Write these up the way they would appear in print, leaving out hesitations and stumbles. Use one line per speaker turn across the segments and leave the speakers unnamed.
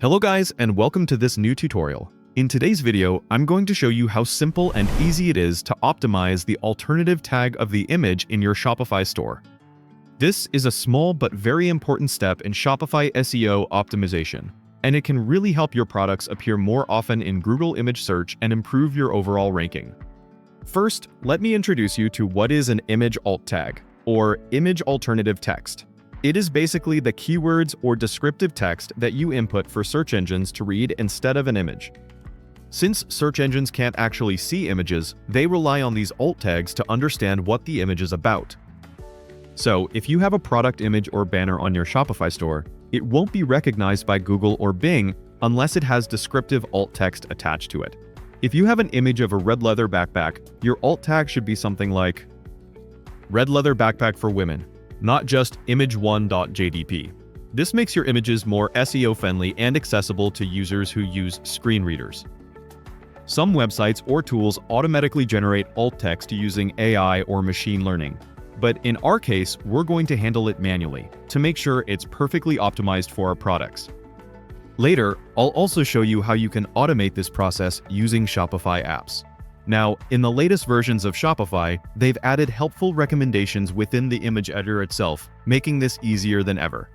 Hello guys, and welcome to this new tutorial. In today's video, I'm going to show you how simple and easy it is to optimize the alternative tag of the image in your Shopify store. This is a small but very important step in Shopify SEO optimization, and it can really help your products appear more often in Google image search and improve your overall ranking. First, let me introduce you to what is an image alt tag, or image alternative text. It is basically the keywords or descriptive text that you input for search engines to read instead of an image. Since search engines can't actually see images, they rely on these alt tags to understand what the image is about. So, if you have a product image or banner on your Shopify store, it won't be recognized by Google or Bing unless it has descriptive alt text attached to it. If you have an image of a red leather backpack, your alt tag should be something like red leather backpack for women, not just image1.jdp. This makes your images more SEO friendly and accessible to users who use screen readers. Some websites or tools automatically generate alt text using AI or machine learning, but in our case, we're going to handle it manually to make sure it's perfectly optimized for our products. Later, I'll also show you how you can automate this process using Shopify apps. Now, in the latest versions of Shopify, they've added helpful recommendations within the image editor itself, making this easier than ever.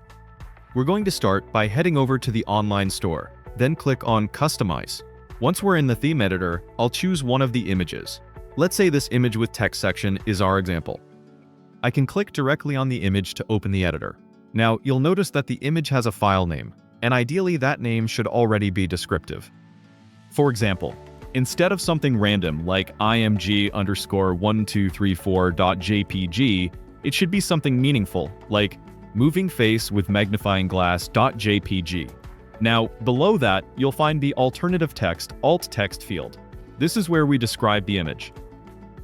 We're going to start by heading over to the online store, then click on Customize. Once we're in the theme editor, I'll choose one of the images. Let's say this image with text section is our example. I can click directly on the image to open the editor. Now, you'll notice that the image has a file name, and ideally that name should already be descriptive. For example, instead of something random like img_1234.jpg, it should be something meaningful like moving face with magnifying glass.jpg. Now, below that, you'll find the alternative text alt text field. This is where we describe the image.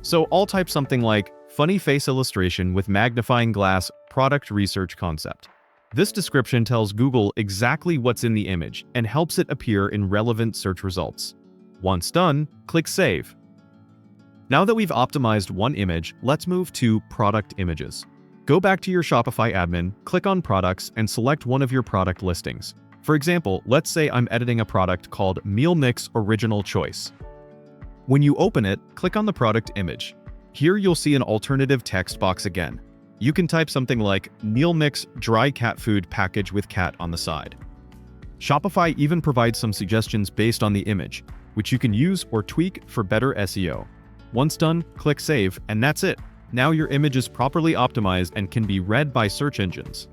So I'll type something like funny face illustration with magnifying glass product research concept. This description tells Google exactly what's in the image and helps it appear in relevant search results. Once done, click Save. Now that we've optimized one image, let's move to Product Images. Go back to your Shopify admin, click on Products, and select one of your product listings. For example, let's say I'm editing a product called Meal Mix Original Choice. When you open it, click on the product image. Here you'll see an alternative text box again. You can type something like Meal Mix Dry Cat Food Package with Cat on the side. Shopify even provides some suggestions based on the image, which you can use or tweak for better SEO. Once done, click Save, and that's it. Now your image is properly optimized and can be read by search engines.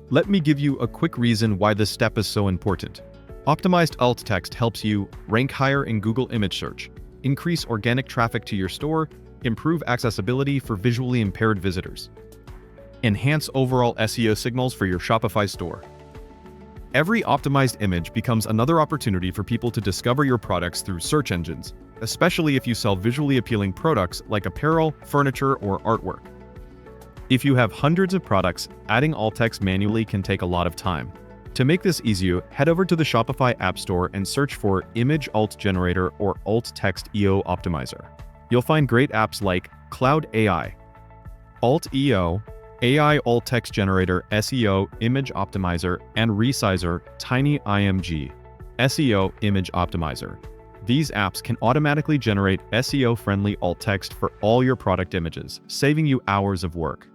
Let me give you a quick reason why this step is so important. Optimized alt text helps you rank higher in Google image search, increase organic traffic to your store, improve accessibility for visually impaired visitors, enhance overall SEO signals for your Shopify store. Every optimized image becomes another opportunity for people to discover your products through search engines, especially if you sell visually appealing products like apparel, furniture, or artwork. If you have hundreds of products, adding alt text manually can take a lot of time. To make this easier, head over to the Shopify App Store and search for Image Alt Generator or Alt Text EO Optimizer. You'll find great apps like Cloud AI, Alt EO, AI Alt Text Generator, SEO Image Optimizer, and Resizer Tiny IMG, SEO Image Optimizer. These apps can automatically generate SEO-friendly alt text for all your product images, saving you hours of work.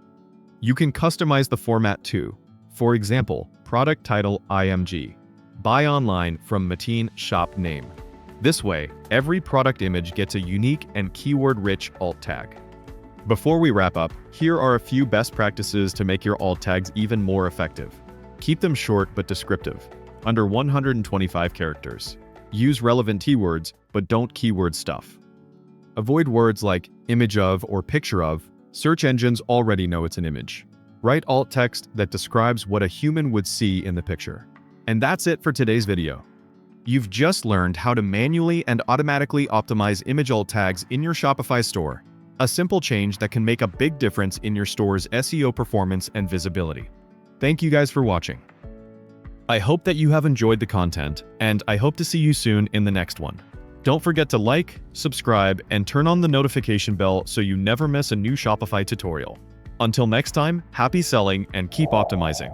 You can customize the format too. For example, product title IMG, buy online from Mateen shop name. This way, every product image gets a unique and keyword-rich alt tag. Before we wrap up, here are a few best practices to make your alt tags even more effective. Keep them short but descriptive, under 125 characters. Use relevant keywords, but don't keyword stuff. Avoid words like image of or picture of. Search engines already know it's an image. Write alt text that describes what a human would see in the picture. And that's it for today's video. You've just learned how to manually and automatically optimize image alt tags in your Shopify store. A simple change that can make a big difference in your store's SEO performance and visibility. Thank you guys for watching. I hope that you have enjoyed the content, and I hope to see you soon in the next one. Don't forget to like, subscribe, and turn on the notification bell so you never miss a new Shopify tutorial. Until next time, happy selling and keep optimizing.